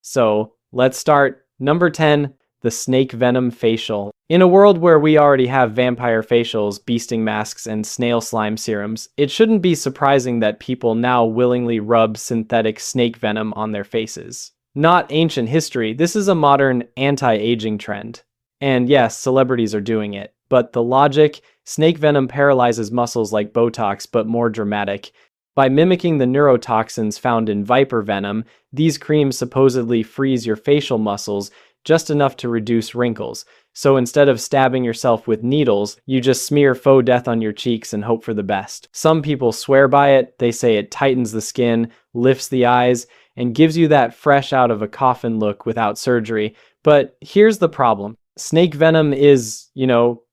So let's start. Number 10, the snake venom facial. In a world where we already have vampire facials, beasting masks, and snail slime serums, it shouldn't be surprising that people now willingly rub synthetic snake venom on their faces. Not ancient history, this is a modern anti-aging trend. And yes, celebrities are doing it. But the logic, snake venom paralyzes muscles like Botox, but more dramatic. By mimicking the neurotoxins found in viper venom, these creams supposedly freeze your facial muscles just enough to reduce wrinkles. So instead of stabbing yourself with needles, you just smear faux death on your cheeks and hope for the best. Some people swear by it. They say it tightens the skin, lifts the eyes, and gives you that fresh out of a coffin look without surgery. But here's the problem. Snake venom is,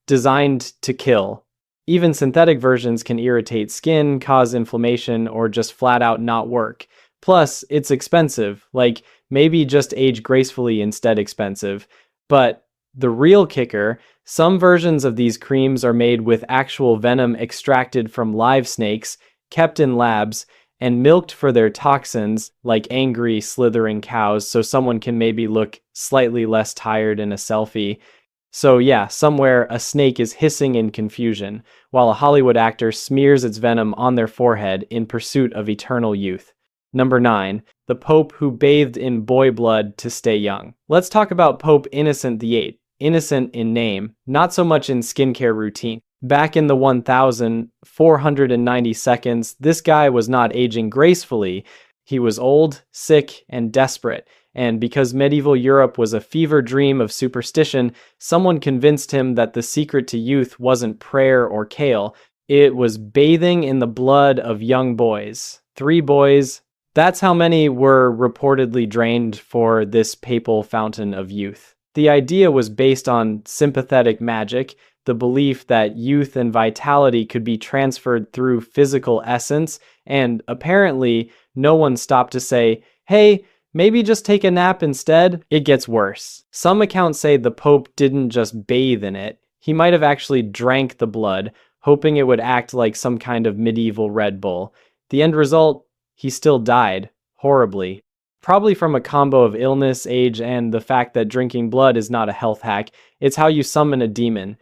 designed to kill. Even synthetic versions can irritate skin, cause inflammation, or just flat out not work. Plus, it's expensive, like maybe just age gracefully instead expensive. But the real kicker, some versions of these creams are made with actual venom extracted from live snakes, kept in labs, and milked for their toxins, like angry, slithering cows, so someone can maybe look slightly less tired in a selfie. So yeah, somewhere a snake is hissing in confusion, while a Hollywood actor smears its venom on their forehead in pursuit of eternal youth. Number 9, the Pope who bathed in boy blood to stay young. Let's talk about Pope Innocent VIII. Innocent in name, not so much in skincare routine. Back in the 1490 seconds, this guy was not aging gracefully. He was old, sick, and desperate. And because medieval Europe was a fever dream of superstition, someone convinced him that the secret to youth wasn't prayer or kale. It was bathing in the blood of young boys. 3 boys. That's how many were reportedly drained for this papal fountain of youth. The idea was based on sympathetic magic, the belief that youth and vitality could be transferred through physical essence, and apparently no one stopped to say, hey, maybe just take a nap instead. It gets worse. Some accounts say the Pope didn't just bathe in it. He might have actually drank the blood, hoping it would act like some kind of medieval Red Bull. The end result? He still died. Horribly. Probably from a combo of illness, age, and the fact that drinking blood is not a health hack. It's how you summon a demon.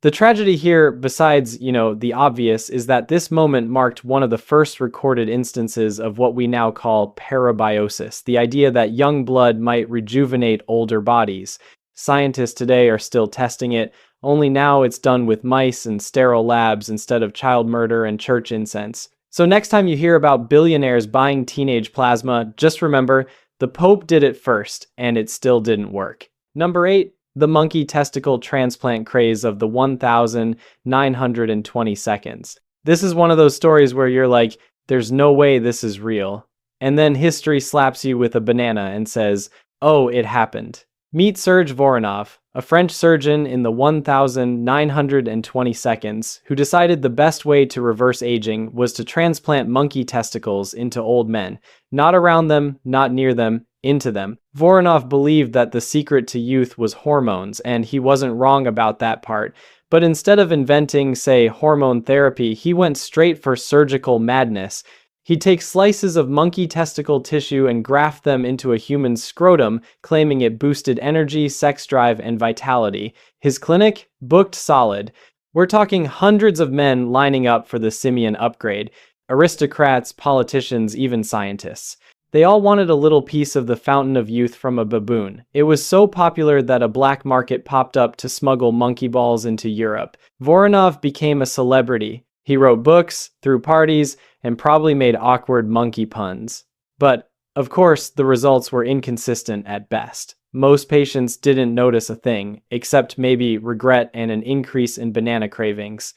The tragedy here, besides, the obvious, is that this moment marked one of the first recorded instances of what we now call parabiosis, the idea that young blood might rejuvenate older bodies. Scientists today are still testing it, only now it's done with mice and sterile labs instead of child murder and church incense. So next time you hear about billionaires buying teenage plasma, just remember, the Pope did it first, and it still didn't work. Number 8. The monkey testicle transplant craze of the 1,920 seconds. This is one of those stories where you're like, there's no way this is real. And then history slaps you with a banana and says, oh, it happened. Meet Serge Voronov, a French surgeon in the 1,920 seconds, who decided the best way to reverse aging was to transplant monkey testicles into old men. Not around them, not near them, into them. Voronov believed that the secret to youth was hormones, and he wasn't wrong about that part. But instead of inventing, say, hormone therapy, he went straight for surgical madness. He'd take slices of monkey testicle tissue and graft them into a human scrotum, claiming it boosted energy, sex drive, and vitality. His clinic? Booked solid. We're talking hundreds of men lining up for the simian upgrade. Aristocrats, politicians, even scientists. They all wanted a little piece of the fountain of youth from a baboon. It was so popular that a black market popped up to smuggle monkey balls into Europe. Voronov became a celebrity. He wrote books, threw parties, and probably made awkward monkey puns. But, of course, the results were inconsistent at best. Most patients didn't notice a thing, except maybe regret and an increase in banana cravings.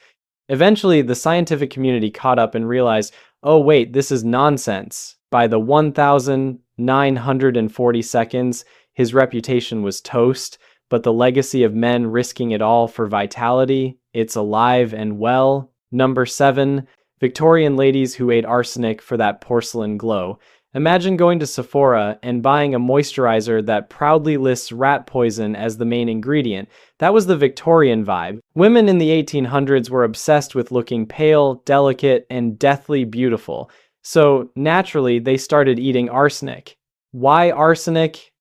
Eventually, the scientific community caught up and realized, oh wait, this is nonsense. By the 1,940 seconds, his reputation was toast, but the legacy of men risking it all for vitality, it's alive and well. Number 7, Victorian ladies who ate arsenic for that porcelain glow. Imagine going to Sephora and buying a moisturizer that proudly lists rat poison as the main ingredient. That was the Victorian vibe. Women in the 1800s were obsessed with looking pale, delicate, and deathly beautiful. So naturally, they started eating arsenic. Why arsenic?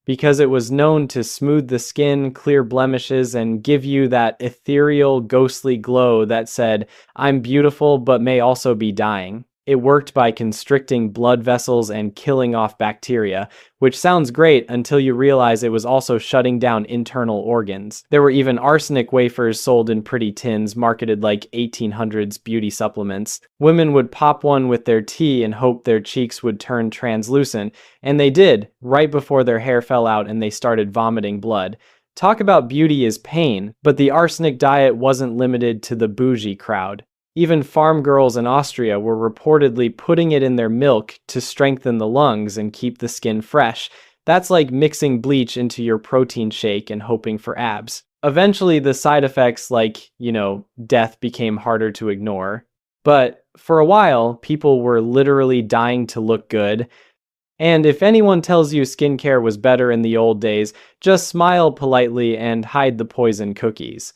because it was known to smooth the skin, clear blemishes, and give you that ethereal, ghostly glow that said, "I'm beautiful but may also be dying." It worked by constricting blood vessels and killing off bacteria, which sounds great until you realize it was also shutting down internal organs. There were even arsenic wafers sold in pretty tins, marketed like 1800s beauty supplements. Women would pop one with their tea and hope their cheeks would turn translucent, and they did, right before their hair fell out and they started vomiting blood. Talk about beauty is pain, but the arsenic diet wasn't limited to the bougie crowd. Even farm girls in Austria were reportedly putting it in their milk to strengthen the lungs and keep the skin fresh. That's like mixing bleach into your protein shake and hoping for abs. Eventually, the side effects like, death became harder to ignore. But for a while, people were literally dying to look good. And if anyone tells you skincare was better in the old days, just smile politely and hide the poison cookies.